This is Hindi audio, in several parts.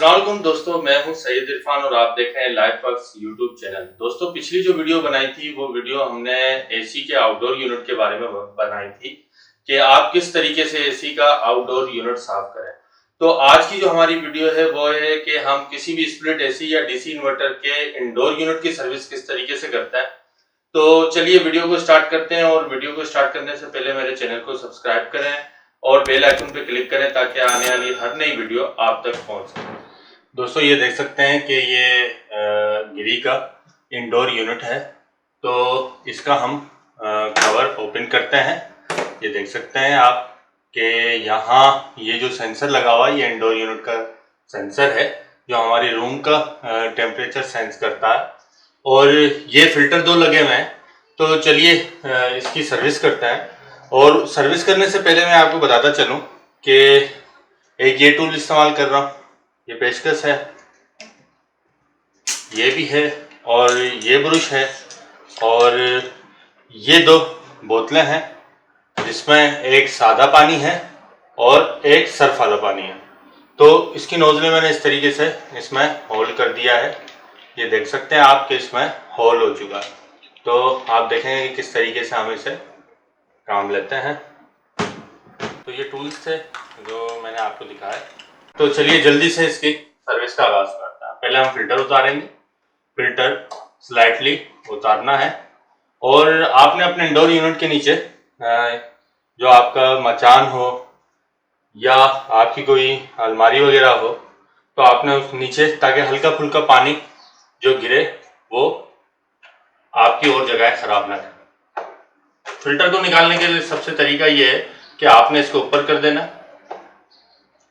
अस्सलाम वालेकुम दोस्तों, मैं हूं सैयद इरफान और आप देख रहे हैं लाइफ वर्क्स यूट्यूब चैनल। दोस्तों, पिछली जो वीडियो बनाई थी वो वीडियो हमने एसी के आउटडोर यूनिट के बारे में बनाई थी कि आप किस तरीके से एसी का आउटडोर यूनिट साफ करें। तो आज की जो हमारी वीडियो है वो है कि हम किसी भी स्प्लिट एसी या डीसी इन्वर्टर के इंडोर यूनिट की सर्विस किस तरीके से करते हैं। तो चलिए वीडियो को स्टार्ट करते हैं और वीडियो को स्टार्ट करने से पहले मेरे चैनल को सब्सक्राइब करें और बेल आइकन पे क्लिक करें ताकि आने वाली हर नई वीडियो आप तक पहुंच सके। दोस्तों, ये देख सकते हैं कि ये गिरी का इंडोर यूनिट है। तो इसका हम कवर ओपन करते हैं। ये देख सकते हैं आप कि यहाँ ये जो सेंसर लगा हुआ है ये इंडोर यूनिट का सेंसर है जो हमारी रूम का टेम्परेचर सेंस करता है। और ये फिल्टर दो लगे हुए हैं। तो चलिए इसकी सर्विस करते हैं। और सर्विस करने से पहले मैं आपको बताता चलूँ कि एक ये टूल इस्तेमाल कर रहा हूँ, ये पेचकस है, ये भी है और ये ब्रश है और ये दो बोतलें हैं जिसमें एक सादा पानी है और एक सर्फ वाला पानी है। तो इसकी नोजलें मैंने इस तरीके से इसमें होल कर दिया है। ये देख सकते हैं आप कि इसमें होल हो चुका है। तो आप देखेंगे कि किस तरीके से हम इसे काम लेते हैं। तो ये टूल्स थे जो मैंने आपको दिखाया। तो चलिए जल्दी से इसकी सर्विस का आगाज करते हैं। पहले हम फिल्टर उतारेंगे। फिल्टर स्लाइटली उतारना है और आपने अपने इंडोर यूनिट के नीचे जो आपका मचान हो या आपकी कोई अलमारी वगैरह हो तो आपने उस नीचे, ताकि हल्का फुल्का पानी जो गिरे वो आपकी और जगह खराब ना करे। फिल्टर को निकालने के लिए सबसे तरीका ये है कि आपने इसको ऊपर कर देना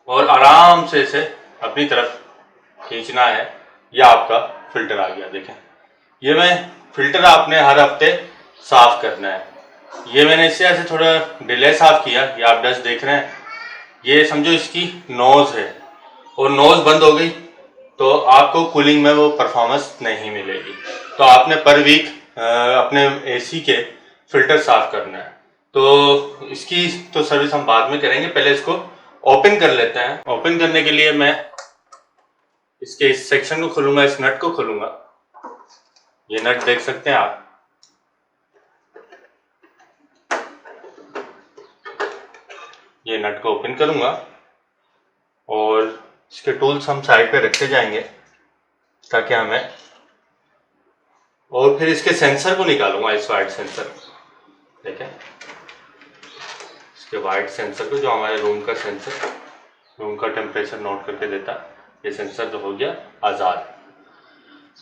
और आराम से इसे अपनी तरफ खींचना है। यह आपका फिल्टर आ गया। देखें, ये मैं फिल्टर आपने हर हफ्ते साफ करना है। ये मैंने इससे ऐसे थोड़ा डिले साफ किया। ये आप डस्ट देख रहे हैं, ये समझो इसकी नोज है और नोज बंद हो गई तो आपको कूलिंग में वो परफॉर्मेंस नहीं मिलेगी। तो आपने पर वीक अपने एसी के फिल्टर साफ करना है। तो इसकी तो सर्विस हम बाद में करेंगे, पहले इसको ओपन कर लेते हैं। ओपन करने के लिए मैं इसके इस सेक्शन को खोलूंगा, इस नट को खोलूंगा। ये नट देख सकते हैं आप। ये नट को ओपन करूंगा और इसके टूल्स हम साइड पे रखते जाएंगे ताकि हमें, और फिर इसके सेंसर को निकालूंगा, इस वाइट सेंसर। देखें इसके वाइट सेंसर को, जो हमारे रूम का सेंसर, रूम का टेम्परेचर नोट करके देता। ये सेंसर तो हो गया आज़ाद।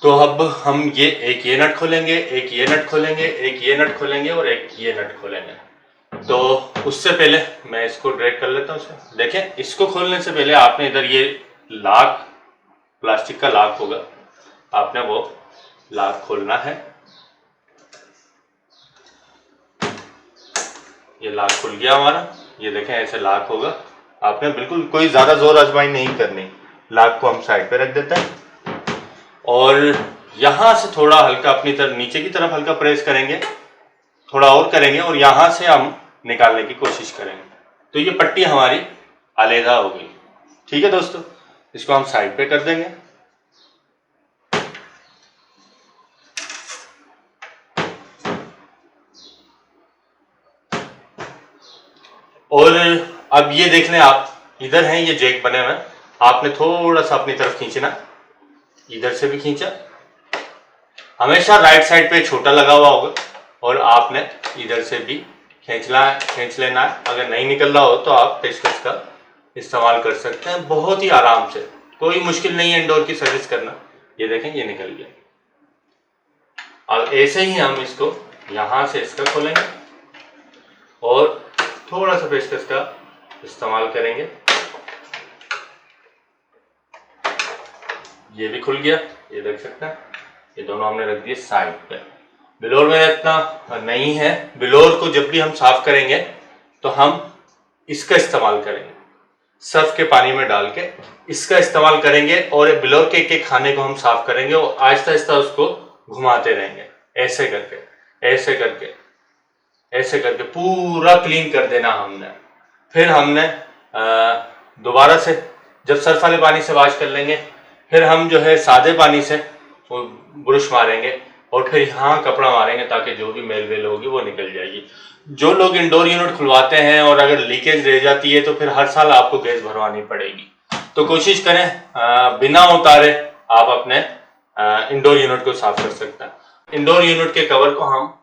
तो अब हम एक ये नट खोलेंगे, एक ये नट खोलेंगे, एक ये नट खोलेंगे और एक ये नट खोलेंगे। तो उससे पहले मैं इसको ड्रैग कर लेता हूँ। देखें, इसको खोलने से पहले आपने इधर ये लॉक, प्लास्टिक का लॉक होगा, आपने वो लॉक खोलना है। ये लॉक खुल गया हमारा। ये देखें ऐसे लॉक होगा। आपने बिल्कुल कोई ज़्यादा जोर आजमाई नहीं करनी। लॉक को हम साइड पे रख देते हैं और यहाँ से थोड़ा हल्का अपनी तरफ नीचे की तरफ हल्का प्रेस करेंगे, थोड़ा और करेंगे और यहाँ से हम निकालने की कोशिश करेंगे। तो ये पट्टी हमारी अलहदा हो गई। ठीक है दोस्तों, इसको हम साइड पे कर देंगे। और अब ये देख लें आप, इधर हैं ये जैक बने हुए। आपने थोड़ा सा अपनी तरफ खींचना, इधर से भी खींचा। हमेशा राइट साइड पे छोटा लगा हुआ होगा और आपने इधर से भी खींच लेना है। अगर नहीं निकल रहा हो तो आप पेचकस का इस्तेमाल कर सकते हैं, बहुत ही आराम से। कोई मुश्किल नहीं है इंडोर की सर्विस करना। ये देखें, ये निकल गया। अब ऐसे ही हम इसको यहाँ से इसका खोलेंगे और थोड़ा सा पेचकस का इस्तेमाल करेंगे। ये भी खुल गया, ये देख सकते हैं। ये दोनों हमने रख दिए साइड पे। बिलोर में इतना नहीं है। बिलोर को जब भी हम साफ करेंगे तो हम इसका इस्तेमाल करेंगे, सर्फ के पानी में डाल के इसका इस्तेमाल करेंगे और बिलोर के एक खाने को हम साफ करेंगे और आहिस्ता आहिस्ता उसको घुमाते रहेंगे, ऐसे करके ऐसे करके ऐसे करके पूरा क्लीन कर देना हमने। फिर हमने दोबारा से जब सर्फ वाले पानी से वॉश कर लेंगे, फिर हम जो है सादे पानी से वो ब्रश मारेंगे और फिर यहाँ कपड़ा मारेंगे ताकि जो भी मेल वेल होगी वो निकल जाएगी। जो लोग इंडोर यूनिट खुलवाते हैं और अगर लीकेज रह जाती है तो फिर हर साल आपको गैस भरवानी पड़ेगी। तो कोशिश करें बिना उतारे आप अपने इंडोर यूनिट को साफ कर सकते हैं। इंडोर यूनिट के कवर को हम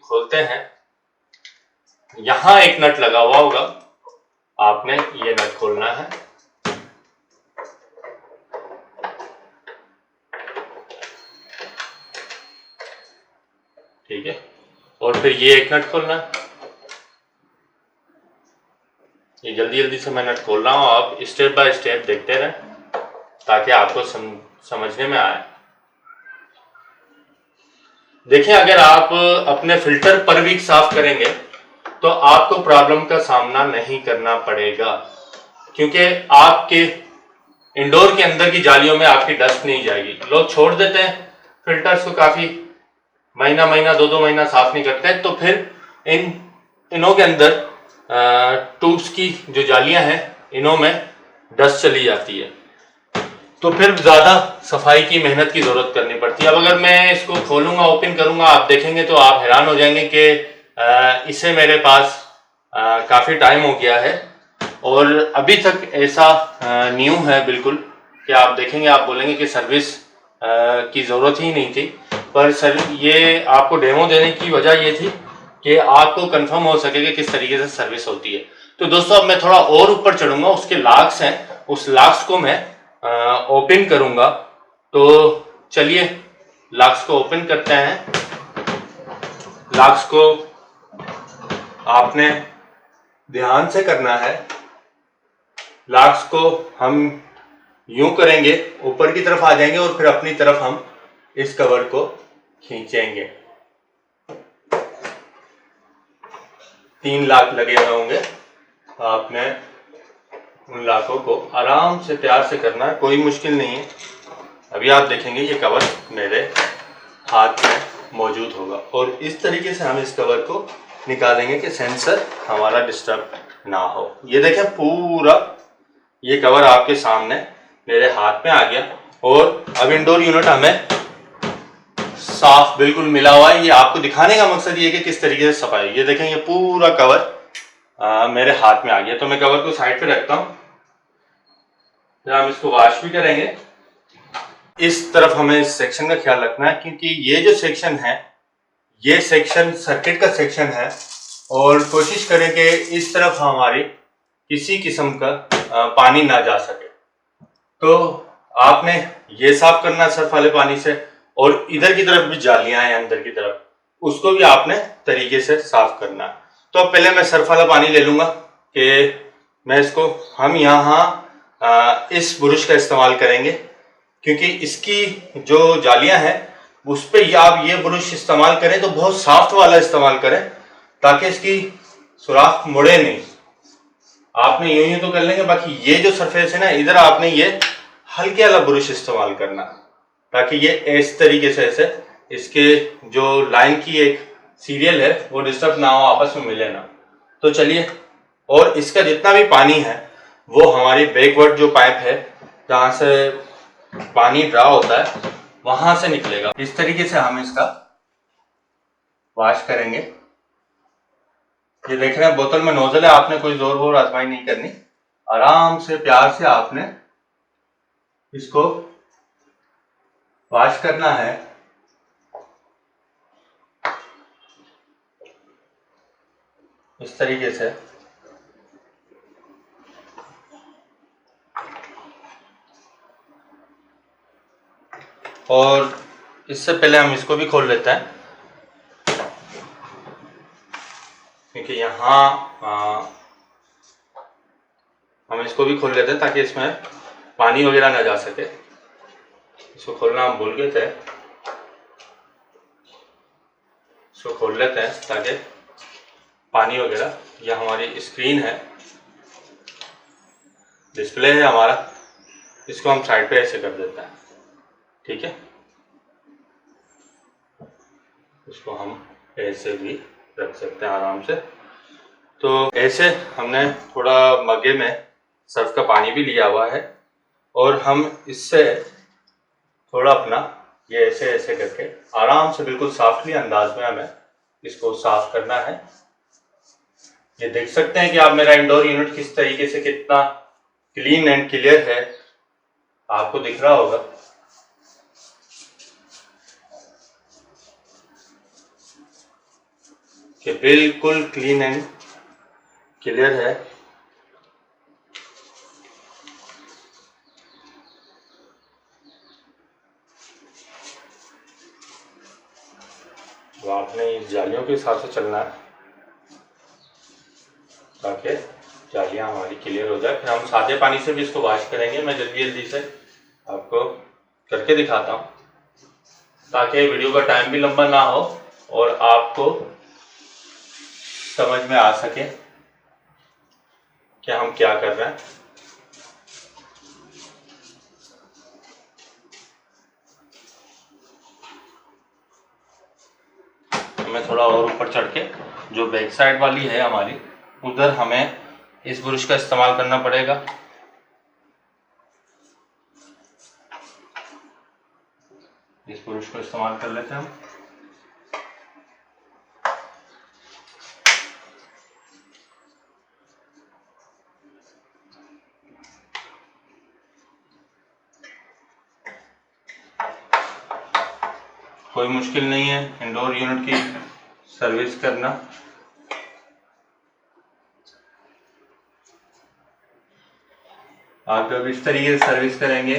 खोलते हैं। यहाँ एक नट लगा हुआ होगा, आपने ये नट खोलना है। ठीक है, और फिर ये एक नट खोलना है। ये जल्दी जल्दी से मैं नट खोल रहा हूँ, आप स्टेप बाय स्टेप देखते रहें ताकि आपको समझने में आए। देखिए, अगर आप अपने फिल्टर पर भी साफ करेंगे तो आपको प्रॉब्लम का सामना नहीं करना पड़ेगा, क्योंकि आपके इंडोर के अंदर की जालियों में आपकी डस्ट नहीं जाएगी। लोग छोड़ देते हैं फिल्टर्स को, काफी महीना महीना 2-2 महीना साफ नहीं करते, तो फिर इनों के अंदर ट्यूब्स की जो जालियां हैं इनों में डस्ट चली जाती है, तो फिर ज्यादा सफाई की मेहनत की जरूरत करनी पड़ती है। अब अगर मैं इसको खोलूंगा, ओपन करूंगा, आप देखेंगे तो आप हैरान हो जाएंगे कि इसे मेरे पास काफी टाइम हो गया है और अभी तक ऐसा न्यू है बिल्कुल, कि आप देखेंगे आप बोलेंगे कि सर्विस की जरूरत ही नहीं थी। पर सर, ये आपको डेमो देने की वजह ये थी कि आपको कंफर्म हो सके कि किस तरीके से सर्विस होती है। तो दोस्तों, अब मैं थोड़ा और ऊपर चढ़ूंगा, उसके लॉक्स हैं, उस लॉक्स को मैं ओपन करूंगा। तो चलिए लॉक्स को ओपन करते हैं। लॉक्स को आपने ध्यान से करना है। लॉक्स को हम यूं करेंगे, ऊपर की तरफ आ जाएंगे और फिर अपनी तरफ हम इस कवर को खींचेंगे। 3 लॉक लगे हुए होंगे, आपने उन लॉकों को आराम से प्यार से करना है, कोई मुश्किल नहीं है। अभी आप देखेंगे ये कवर मेरे हाथ में मौजूद होगा और इस तरीके से हम इस कवर को निकालेंगे कि सेंसर हमारा डिस्टर्ब ना हो। ये देखें, पूरा ये कवर आपके सामने मेरे हाथ में आ गया और अब इंडोर यूनिट हमें साफ बिल्कुल मिला हुआ है। ये आपको दिखाने का मकसद ये है कि किस तरीके से सफाई। ये देखें, ये पूरा कवर मेरे हाथ में आ गया। तो मैं कवर को साइड पे रखता हूं, फिर हम इसको वॉश भी करेंगे। इस तरफ हमें इस सेक्शन का ख्याल रखना है, क्योंकि ये जो सेक्शन है ये सेक्शन सर्किट का सेक्शन है और कोशिश करें कि इस तरफ हमारी किसी किस्म का पानी ना जा सके। तो आपने ये साफ करना सर्फ वाले पानी से, और इधर की तरफ भी जालियां हैं अंदर की तरफ, उसको भी आपने तरीके से साफ करना। तो अब पहले मैं सर्फ वाला पानी ले लूंगा कि मैं इसको, हम यहाँ इस ब्रश का इस्तेमाल करेंगे, क्योंकि इसकी जो जालियां हैं उस पर आप ये ब्रश इस्तेमाल करें तो बहुत सॉफ्ट वाला इस्तेमाल करें ताकि इसकी सुराख मुड़े नहीं। आपने यूं ही तो कर लेंगे, बाकी ये जो सरफेस है ना, इधर आपने ये हल्के वाला ब्रश इस्तेमाल करना ताकि ये इस तरीके से ऐसे इसके जो लाइन की एक सीरियल है वो डिस्टर्ब ना हो, आपस में मिले ना। तो चलिए, और इसका जितना भी पानी है वो हमारी बैकवर्ड जो पाइप है जहाँ से पानी ड्रा होता है वहां से निकलेगा। इस तरीके से हम इसका वॉश करेंगे। ये देख रहे हैं बोतल में नोजल है, आपने कोई जोर वोर आजमाई नहीं करनी, आराम से प्यार से आपने इसको वॉश करना है। इस तरीके से और इससे पहले हम इसको भी खोल लेते हैं, क्योंकि यहाँ हम इसको भी खोल लेते हैं ताकि इसमें पानी वगैरह ना जा सके। इसको खोलना हम भूल गए थे, इसको खोल लेते हैं ताकि पानी वगैरह, यह हमारी स्क्रीन है, डिस्प्ले है हमारा, इसको हम साइड पे ऐसे कर देते हैं। ठीक है, इसको हम ऐसे भी रख सकते हैं आराम से। तो ऐसे हमने थोड़ा मग्गे में सर्फ का पानी भी लिया हुआ है और हम इससे थोड़ा अपना ये ऐसे ऐसे करके आराम से बिल्कुल सॉफ्टली अंदाज में हमें इसको साफ करना है। ये देख सकते हैं कि आप मेरा इंडोर यूनिट किस तरीके से कितना क्लीन एंड क्लियर है, आपको दिख रहा होगा। कि बिल्कुल क्लीन एंड क्लियर है। तो आपने इस जालियों के हिसाब से चलना है ताकि जालियाँ हमारी क्लियर हो जाए। फिर हम सादे पानी से भी इसको वॉश करेंगे। मैं जल्दी जल्दी से आपको करके दिखाता हूँ ताकि वीडियो का टाइम भी लंबा ना हो और आपको समझ में आ सके कि हम क्या कर रहे हैं। हमें थोड़ा और ऊपर चढ़ के जो बैक साइड वाली है हमारी, उधर हमें इस ब्रश का इस्तेमाल करना पड़ेगा। इस ब्रश को इस्तेमाल कर लेते हैं हम। कोई मुश्किल नहीं है इंडोर यूनिट की सर्विस करना। आप जब इस तरीके से सर्विस करेंगे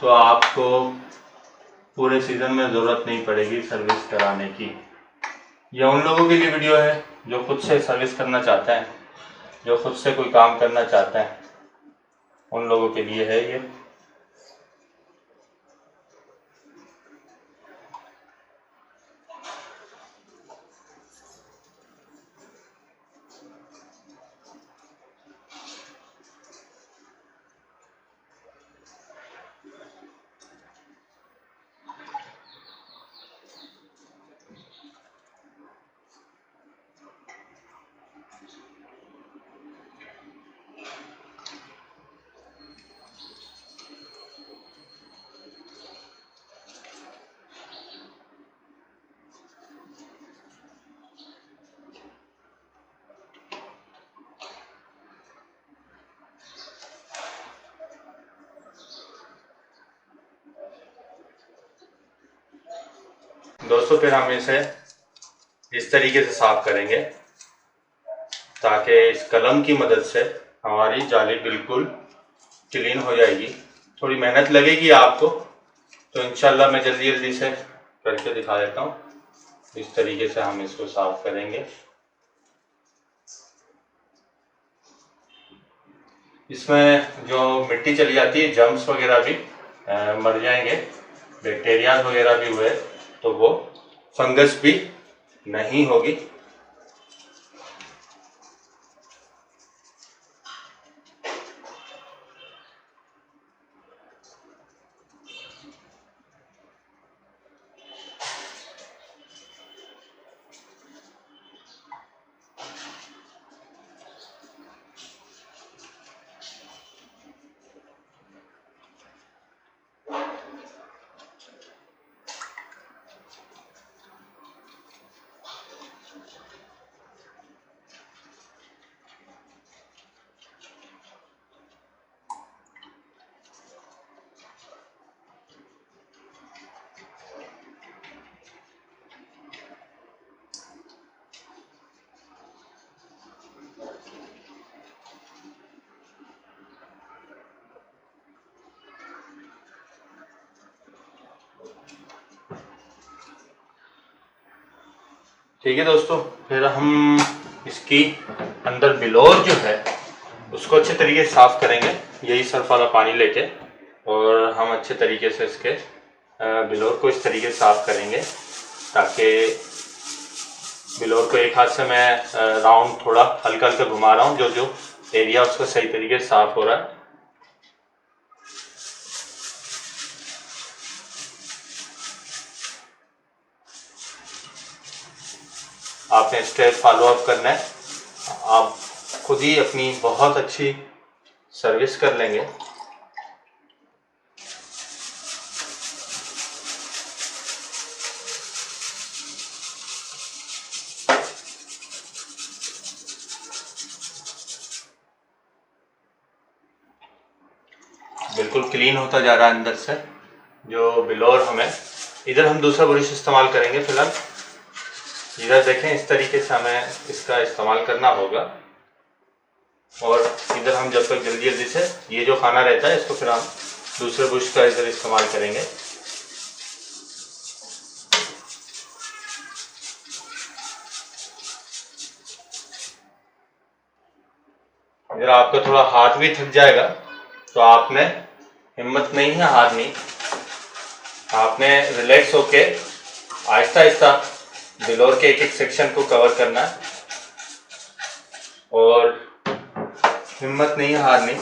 तो आपको पूरे सीजन में ज़रूरत नहीं पड़ेगी सर्विस कराने की। यह उन लोगों के लिए वीडियो है जो खुद से सर्विस करना चाहते हैं, जो खुद से कोई काम करना चाहते हैं, उन लोगों के लिए है ये। दोस्तों फिर हम इसे इस तरीके से साफ करेंगे ताकि इस कलम की मदद से हमारी जाली बिल्कुल क्लीन हो जाएगी। थोड़ी मेहनत लगेगी आपको, तो इंशाल्लाह मैं जल्दी जल्दी से करके दिखा देता हूँ। इस तरीके से हम इसको साफ करेंगे। इसमें जो मिट्टी चली जाती है, जर्म्स वगैरह भी मर जाएंगे, बैक्टीरिया वगैरह भी हुए तो वो फंगस भी नहीं होगी। ठीक है दोस्तों, फिर हम इसकी अंदर बिलोर जो है उसको अच्छे तरीके से साफ करेंगे, यही सर्फ वाला पानी लेके, और हम अच्छे तरीके से इसके बिलोर को इस तरीके से साफ करेंगे ताकि बिलोर को एक हाथ से मैं राउंड थोड़ा हल्का हल्का घुमा रहा हूँ, जो जो एरिया उसका सही तरीके से साफ हो रहा है। आपने स्टेप फॉलो अप करना है। आप खुद ही अपनी बहुत अच्छी सर्विस कर लेंगे। बिल्कुल क्लीन होता जा रहा है अंदर से जो बिलोर हमें। इधर हम दूसरा ब्रश इस्तेमाल करेंगे फिलहाल। इधर देखें, इस तरीके से हमें इसका इस्तेमाल करना होगा। और इधर हम जब तक जल्दी जल्दी से ये जो खाना रहता है इसको फिर हम दूसरे ब्रश का इधर इस्तेमाल करेंगे। इधर आपका थोड़ा हाथ भी थक जाएगा, तो आपने हिम्मत नहीं है हारनी, आपने रिलैक्स होके आहिस्ता आहिस्ता बिलोर के एक एक सेक्शन को कवर करना है और हिम्मत नहीं है हारनी।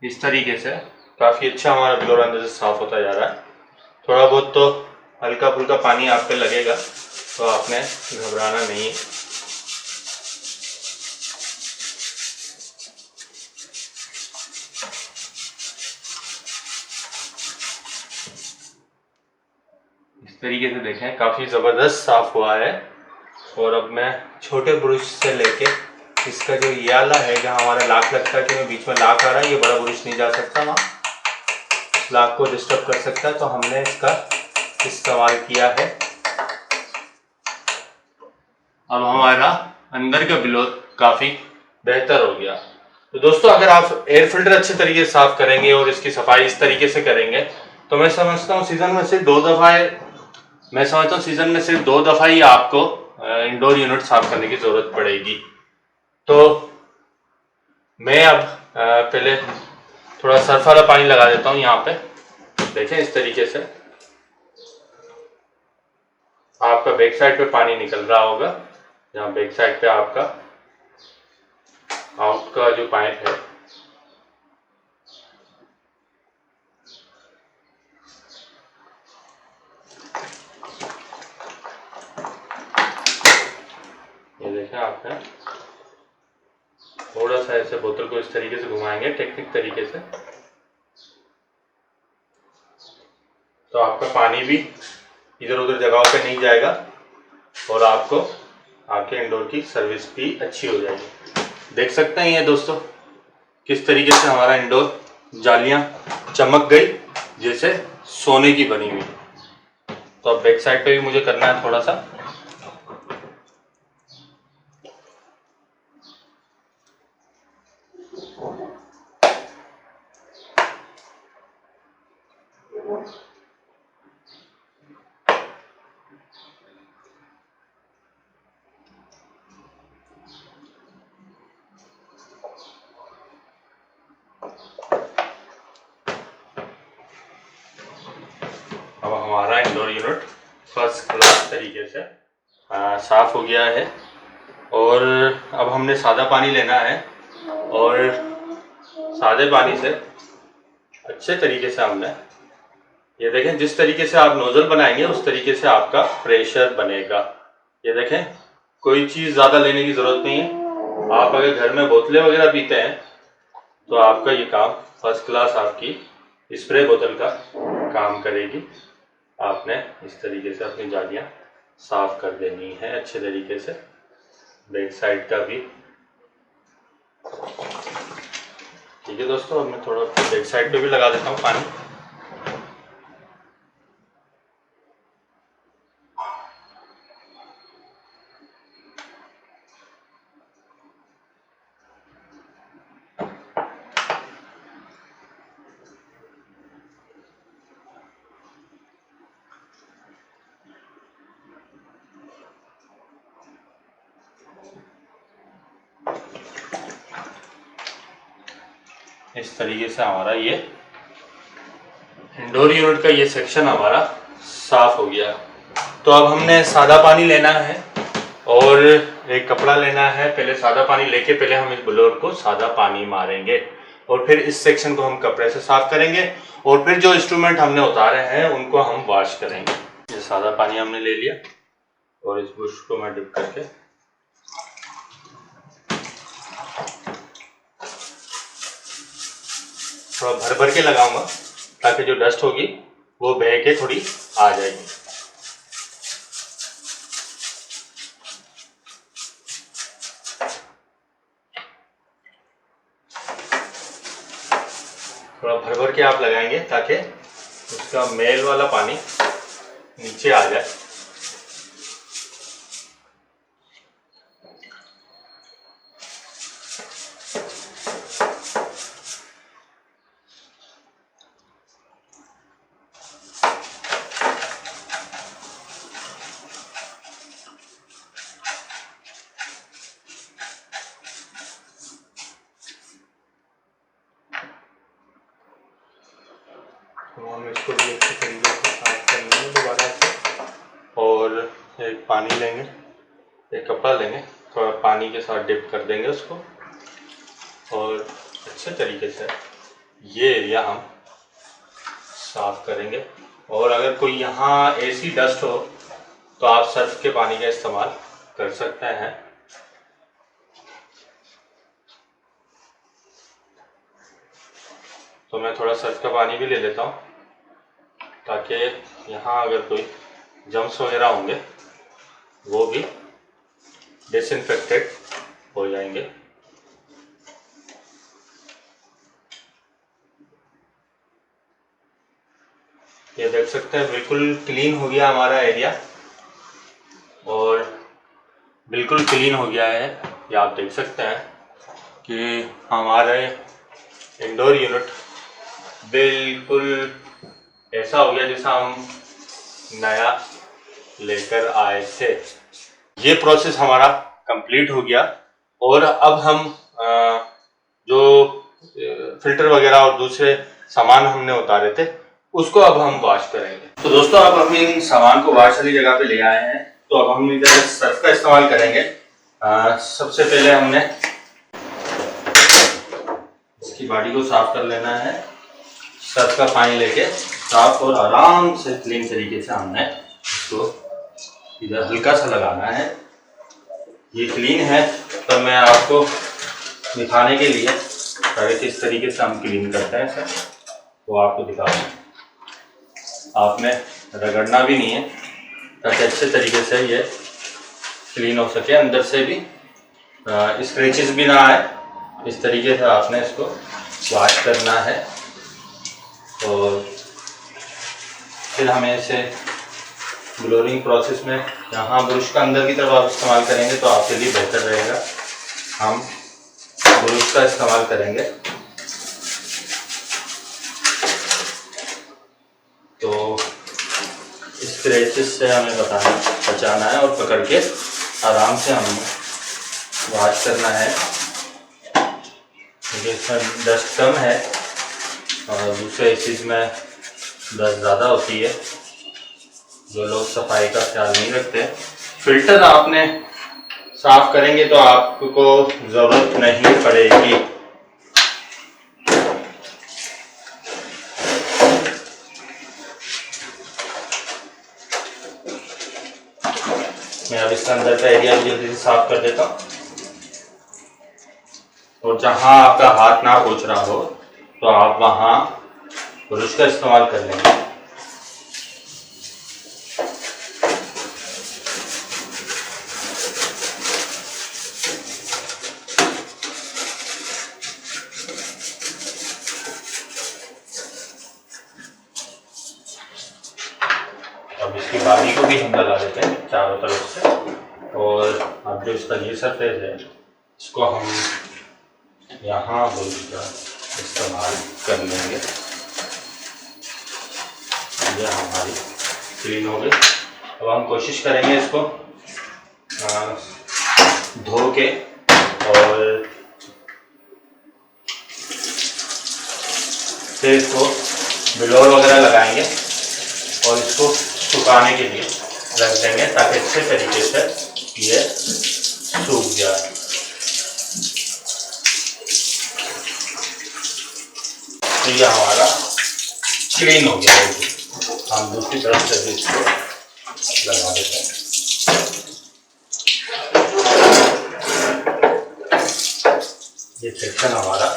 इस तरीके से काफ़ी अच्छा हमारा बिलोर अंदर से साफ होता जा रहा है। थोड़ा बहुत तो हल्का फुल्का पानी आप पे लगेगा, तो आपने घबराना नहीं है। इस तरीके से देखें, काफ़ी ज़बरदस्त साफ हुआ है। और अब मैं छोटे ब्रश से लेके इसका जो ये वाला है जहाँ हमारा लाक लगता है कि मैं बीच में लाक आ रहा है, ये बड़ा ब्रश नहीं जा सकता वहाँ, लाक को डिस्टर्ब कर सकता है, तो हमने इसका इस्तेमाल किया है। अब हमारा अंदर का बिलोर काफ़ी बेहतर हो गया। तो दोस्तों, अगर आप एयर फिल्टर अच्छे तरीके से साफ करेंगे और इसकी सफाई इस तरीके से करेंगे, तो मैं समझता हूँ सीजन में सिर्फ 2 दफ़ा ही आपको इंडोर यूनिट साफ करने की ज़रूरत पड़ेगी। तो मैं अब पहले थोड़ा सर्फ वाला पानी लगा देता हूँ यहाँ पे। देखें, इस तरीके से आपका बैक साइड पे पानी निकल रहा होगा, जहाँ बैक साइड पे आपका आउट का जो पाइप है। ये देखें, आपने थोड़ा सा ऐसे बोतल को इस तरीके से घुमाएंगे टेक्निक तरीके से, तो आपका पानी भी इधर उधर जगहों पे नहीं जाएगा और आपको आपके इंडोर की सर्विस भी अच्छी हो जाएगी। देख सकते हैं ये दोस्तों, किस तरीके से हमारा इंडोर जालियां चमक गई जैसे सोने की बनी हुई। तो अब बैक साइड पे भी मुझे करना है थोड़ा सा। अब हमारा इंडोर यूनिट फर्स्ट क्लास तरीके से साफ हो गया है। और अब हमने सादा पानी लेना है और सादे पानी से अच्छे तरीके से हमने, ये देखें, जिस तरीके से आप नोजल बनाएंगे उस तरीके से आपका प्रेशर बनेगा। ये देखें, कोई चीज़ ज़्यादा लेने की ज़रूरत नहीं है। आप अगर घर में बोतलें वगैरह पीते हैं तो आपका ये काम फर्स्ट क्लास आपकी स्प्रे बोतल का काम करेगी। आपने इस तरीके से अपनी जालियाँ साफ कर देनी है अच्छे तरीके से, बैक साइड का भी। ठीक है दोस्तों, अब मैं थोड़ा बैक साइड पे भी लगा देता हूँ पानी। इस तरीके से हमारा ये इंडोर यूनिट का ये सेक्शन हमारा साफ हो गया। तो अब हमने सादा पानी लेना है और एक कपड़ा लेना है। पहले सादा पानी लेके पहले हम इस ब्लोअर को सादा पानी मारेंगे और फिर इस सेक्शन को हम कपड़े से साफ करेंगे और फिर जो इंस्ट्रूमेंट हमने उतारे हैं उनको हम वॉश करेंगे। ये सादा पानी हमने ले लिया और इस ब्रश को मैं डिप करके थोड़ा भर भर के लगाऊंगा ताकि जो डस्ट होगी वो बह के थोड़ी आ जाएगी। थोड़ा भर भर के आप लगाएंगे ताकि उसका मैल वाला पानी नीचे आ जाए। तो हम इसको भी अच्छी तरीके से साफ कर लेंगे दोबारा से और एक पानी लेंगे, एक कपड़ा लेंगे, थोड़ा पानी के साथ डिप कर देंगे उसको और अच्छे तरीके से ये एरिया हम साफ करेंगे। और अगर कोई यहाँ ऐसी डस्ट हो तो आप सर्फ के पानी का इस्तेमाल कर सकते हैं। तो मैं थोड़ा सर्फ का पानी भी ले लेता हूँ ताकि यहाँ अगर कोई जम्स वगैरह होंगे वो भी डिसइंफेक्टेड हो जाएंगे। ये देख सकते हैं बिल्कुल क्लीन हो गया हमारा एरिया और बिल्कुल क्लीन हो गया है। ये आप देख सकते हैं कि हमारे इंडोर यूनिट बिल्कुल ऐसा हो गया जैसा हम नया लेकर आए थे। ये प्रोसेस हमारा कंप्लीट हो गया और अब हम जो फिल्टर वगैरह और दूसरे सामान हमने उतारे थे उसको अब हम वॉश करेंगे। तो दोस्तों अब हम इन सामान को वॉश वाली जगह पे ले आए हैं। तो अब हम इधर सर्फ का इस्तेमाल करेंगे। सबसे पहले हमने इसकी बॉडी को साफ कर लेना है। सर्फ का पानी लेके साफ और आराम से क्लीन तरीके से हमने इसको इधर हल्का सा लगाना है। ये क्लीन है तो मैं आपको दिखाने के लिए ताकि किस तरीके से हम क्लीन करते हैं सर वो आपको दिखा दूँ। आपने रगड़ना भी नहीं है ताकि अच्छे तरीके से ये क्लीन हो सके, अंदर से भी स्क्रैचेस भी ना आए। इस तरीके से आपने इसको वॉश करना है और फिर हमें इसे ब्लोरिंग प्रोसेस में यहाँ ब्रश का अंदर की तरफ आप इस्तेमाल करेंगे तो आपके लिए बेहतर रहेगा। हम ब्रश का इस्तेमाल करेंगे तो स्क्रैचेस से हमें बचाना है और पकड़ के आराम से हमें वॉश करना है क्योंकि इसमें डस्ट कम है और दूसरे चीज़ में डस्ट ज़्यादा होती है जो लोग सफाई का ख्याल नहीं रखते। फिल्टर आपने साफ करेंगे तो आपको ज़रूरत नहीं पड़ेगी। मैं अब इसके अंदर का एरिया भी जल्दी से साफ कर देता हूँ और जहाँ आपका हाथ ना पहुँच रहा हो तो आप वहाँ ब्रश का इस्तेमाल कर लेंगे। अब इसकी बाली को भी हम लगा देते हैं चारों तरफ से और अब जो इसका ये सरफेस है इसको हम यहाँ ब्रश का इस्तेमाल कर लेंगे। ये हमारी क्लीन हो गई। अब हम कोशिश करेंगे इसको धो के और फिर इसको बिलोर वगैरह लगाएंगे और इसको सुखाने के लिए रख देंगे ताकि अच्छे तरीके से ये सूख जाए। तो ये हमारा क्लीन हो गया है। हम दूसरी तरफ से भी इसको लगा देते हैं। ये सेक्शन हमारा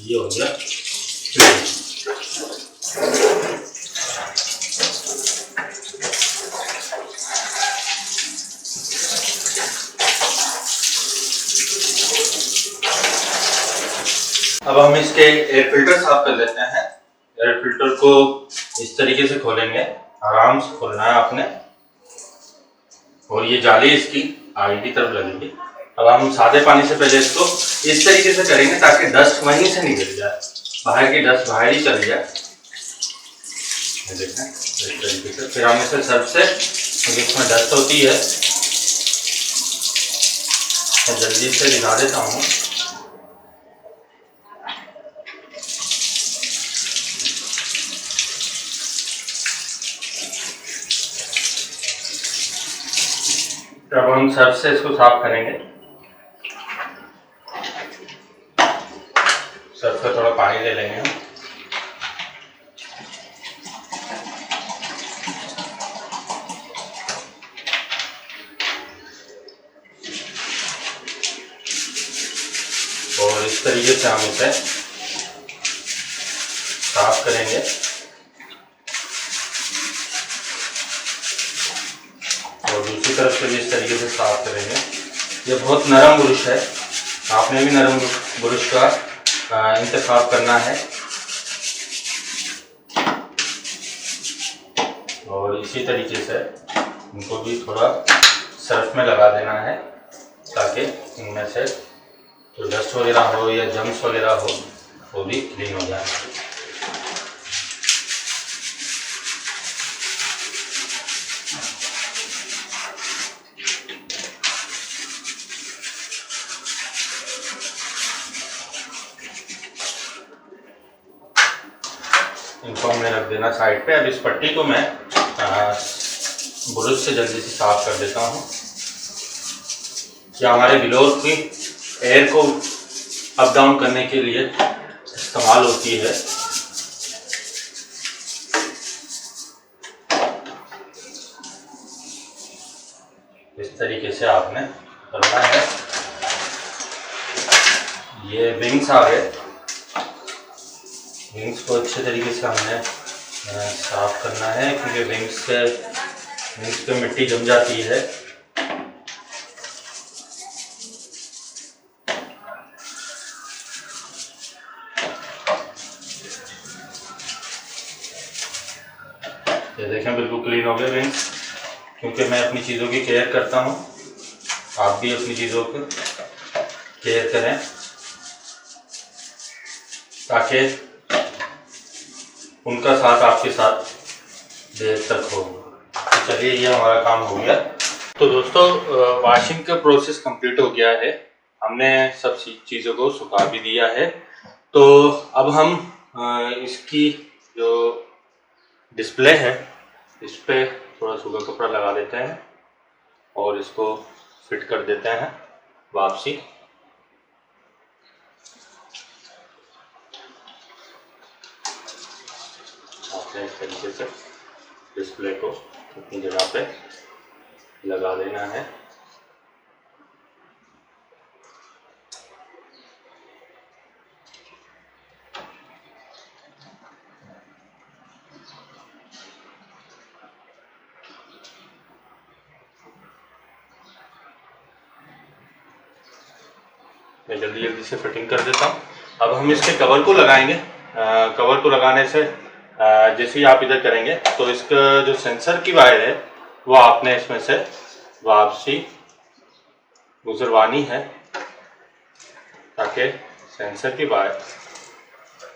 ये हो गया क्लीन। अब हम इसके एयर फिल्टर साफ कर लेते हैं। एयर फिल्टर को इस तरीके से खोलेंगे, आराम से खोलना है आपने, और ये जाली इसकी आगे की तरफ लगेगी। अब हम सादे पानी से पहले इसको इस तरीके से करेंगे ताकि डस्ट वहीं से निकल जाए, बाहर की डस्ट बाहर ही चली जाए। ये देखें इस तरीके से। फिर हम इसे सर्फ से, क्योंकि इसमें डस्ट होती है, तो जल्दी से दिखा देता हूँ। अब हम सर्फ से इसको साफ करेंगे। सर्फ का थोड़ा पानी ले लेंगे हम। और इस तरीके से हम इसे साफ करेंगे। और दूसरी तरफ से भी इस तरीके से साफ करेंगे। ये बहुत नरम ब्रश है, आपने भी नरम ब्रश का इंतखाब करना है। और इसी तरीके से इनको भी थोड़ा सर्फ में लगा देना है ताकि इनमें से जो डस्ट वगैरह हो या जम्स वगैरह हो वो भी क्लीन हो जाए। इनको हमने रख देना साइड पे। अब इस पट्टी को मैं ब्रश से जल्दी से साफ कर देता हूँ। या हमारे बिलोर की एयर को अप डाउन करने के लिए इस्तेमाल होती है। इस तरीके से आपने करना है। ये विंग्स आ गए, विंग्स को अच्छे तरीके से हमने साफ करना है, क्योंकि विंग्स पे मिट्टी जम जाती है। ये देखें बिल्कुल क्लीन हो गए विंग्स, क्योंकि मैं अपनी चीज़ों की केयर करता हूँ। आप भी अपनी चीज़ों की केयर करें ताकि उनका साथ आपके साथ देर तक हो। तो चलिए ये हमारा काम हो गया। तो दोस्तों वॉशिंग का प्रोसेस कंप्लीट हो गया है। हमने सब चीज़ों को सुखा भी दिया है। तो अब हम इसकी जो डिस्प्ले है इस पे थोड़ा सूखा कपड़ा लगा देते हैं और इसको फिट कर देते हैं वापसी। आपने इस तरीके से डिस्प्ले को अपनी जगह पे लगा देना है। मैं जल्दी जल्दी से फिटिंग कर देता हूँ। अब हम इसके कवर को लगाएंगे। कवर को लगाने से जैसे ही आप इधर करेंगे तो इसका जो सेंसर की वायर है वो आपने इसमें से वापसी गुजरवानी है ताकि सेंसर की वायर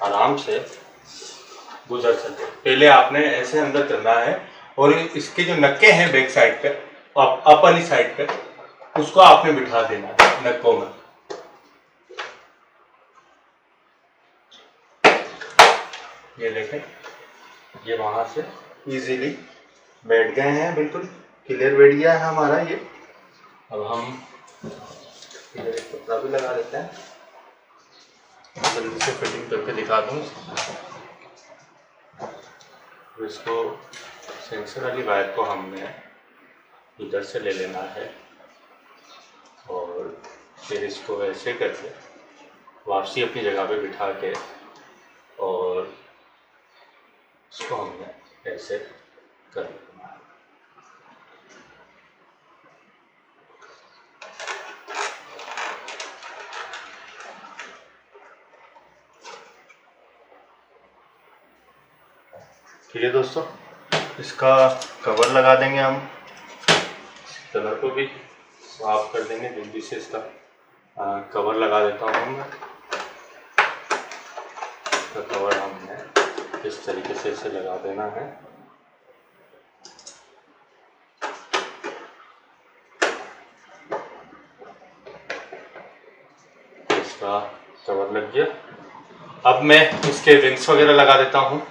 आराम से गुजर सके। पहले आपने ऐसे अंदर करना है और इसके जो नक्के हैं बैक साइड पे, अप वाली साइड पे, उसको आपने बिठा देना है नक्कों में। ये देखें, ये वहाँ से इजीली बैठ गए हैं, बिल्कुल क्लियर बैठ गया है हमारा ये। अब हम इधर एक कपड़ा भी लगा देते हैं, जल्दी से फिटिंग करके दिखा दूँ। इसको सेंसर वाली वायर को हमने इधर से ले लेना है और फिर इसको ऐसे करके वापसी अपनी जगह पे बिठा के और इसको हमने ऐसे कर लेना है। ठीक है दोस्तों, इसका कवर लगा देंगे हम, कलर को भी साफ कर देंगे जल्दी से। इसका कवर लगा देता हूँ मैं। इसका कवर हमने इस तरीके से इसे लगा देना है। इसका कवर लग गया। अब मैं इसके विंग्स वगैरह लगा देता हूँ।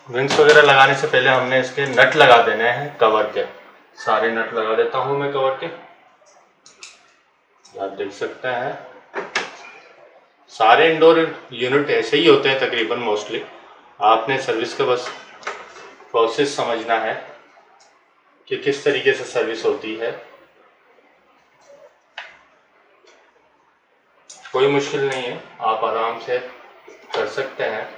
विंग्स वगैरह लगाने से पहले हमने इसके नट लगा देने हैं कवर के। सारे नट लगा देता हूँ मैं कवर के। आप देख सकते हैं सारे इंडोर यूनिट ऐसे ही होते हैं तकरीबन मोस्टली। आपने सर्विस का बस प्रोसेस समझना है कि किस तरीके से सर्विस होती है। कोई मुश्किल नहीं है, आप आराम से कर सकते हैं।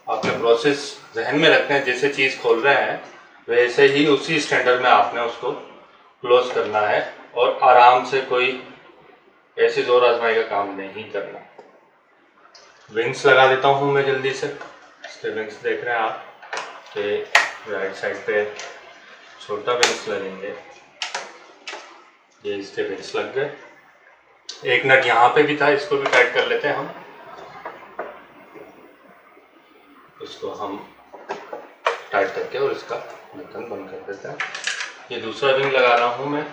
आपने प्रोसेस जहन में रखना है, जैसे चीज़ खोल रहे हैं वैसे ही उसी स्टैंडर्ड में आपने उसको क्लोज करना है और आराम से, कोई ऐसी जोर आजमाई का काम नहीं करना। विंग्स लगा देता हूँ मैं जल्दी से। इसके विंग्स देख रहे हैं आप कि राइट साइड पे छोटा विंग्स लगेंगे। ये इसके विंग्स लग गए। एक नट यहाँ पे भी था, इसको भी टाइट कर लेते हैं हम। इसको हम टाइट करके और इसका ढक्कन बंद कर देते हैं। ये दूसरा विंग लगा रहा हूँ मैं।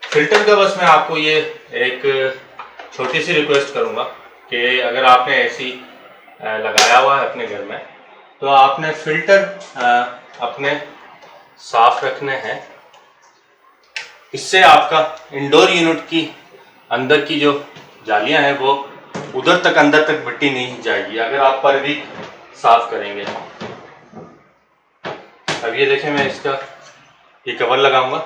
फिल्टर का बस मैं आपको ये एक छोटी सी रिक्वेस्ट करूँगा कि अगर आपने ऐसी लगाया हुआ है अपने घर में तो आपने फिल्टर अपने साफ रखने हैं। इससे आपका इंडोर यूनिट की अंदर की जो जालियां हैं वो उधर तक, अंदर तक मिट्टी नहीं जाएगी अगर आप पर वीक साफ करेंगे। अब ये देखें, मैं इसका ये कवर लगाऊंगा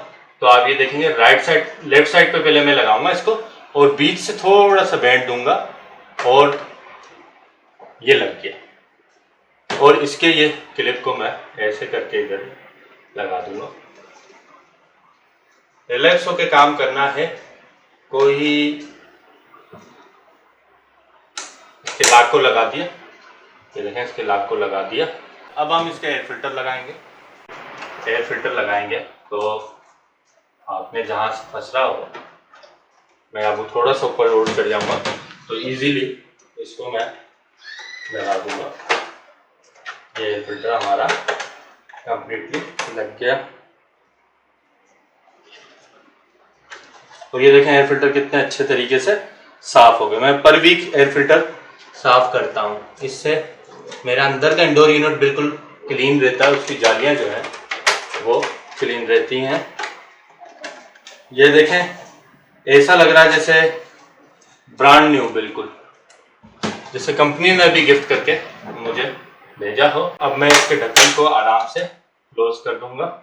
तो आप ये देखेंगे राइट साइड, लेफ्ट साइड पे पहले मैं लगाऊंगा इसको और बीच से थोड़ा सा बैंड दूंगा और ये लग गया। और इसके ये क्लिप को मैं ऐसे करके इधर लगा दूंगा। रिलैक्स होके काम करना है। कोई इसके लाक को लगा दिया, ये देखें इसके लाक को लगा दिया। अब हम इसके एयर फिल्टर लगाएंगे। एयर फिल्टर लगाएंगे तो आपने जहाँ से फंस रहा हो, मैं आपको थोड़ा सा ऊपर रोड चढ़ जाऊंगा तो इजीली इसको मैं लगा दूंगा। ये एयर फिल्टर हमारा कंप्लीटली लग गया। और ये देखें एयर फिल्टर कितने अच्छे तरीके से साफ हो गए। मैं पर वीक एयर फिल्टर साफ करता हूँ, इससे मेरा अंदर का इंडोर यूनिट बिल्कुल क्लीन रहता है। उसकी जालियाँ जो है वो क्लीन रहती हैं। ये देखें ऐसा लग रहा है जैसे ब्रांड न्यू, बिल्कुल जैसे कंपनी ने भी गिफ्ट करके मुझे भेजा हो। अब मैं इसके ढक्कन को आराम से क्लोज कर दूंगा।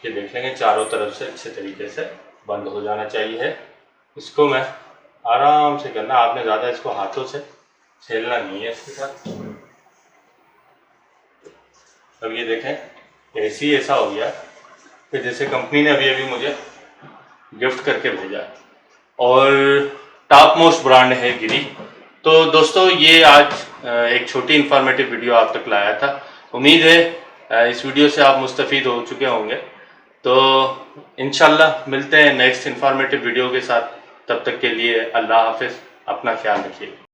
ये देख लेंगे चारों तरफ से अच्छे तरीके से बंद हो जाना चाहिए। इसको मैं आराम से करना, आपने ज़्यादा इसको हाथों से छेलना नहीं है इसके साथ। अब ये देखें ऐसी ऐसा हो गया कि जैसे कंपनी ने अभी अभी मुझे गिफ्ट करके भेजा और टॉप मोस्ट ब्रांड है गिरी। तो दोस्तों ये आज एक छोटी इन्फॉर्मेटिव वीडियो आप तक लाया था। उम्मीद है इस वीडियो से आप मुस्तफ़ीद हो चुके होंगे। तो इंशाल्लाह मिलते हैं नेक्स्ट इन्फॉर्मेटिव वीडियो के साथ। तब तक के लिए अल्लाह हाफिज़, अपना ख्याल रखिए।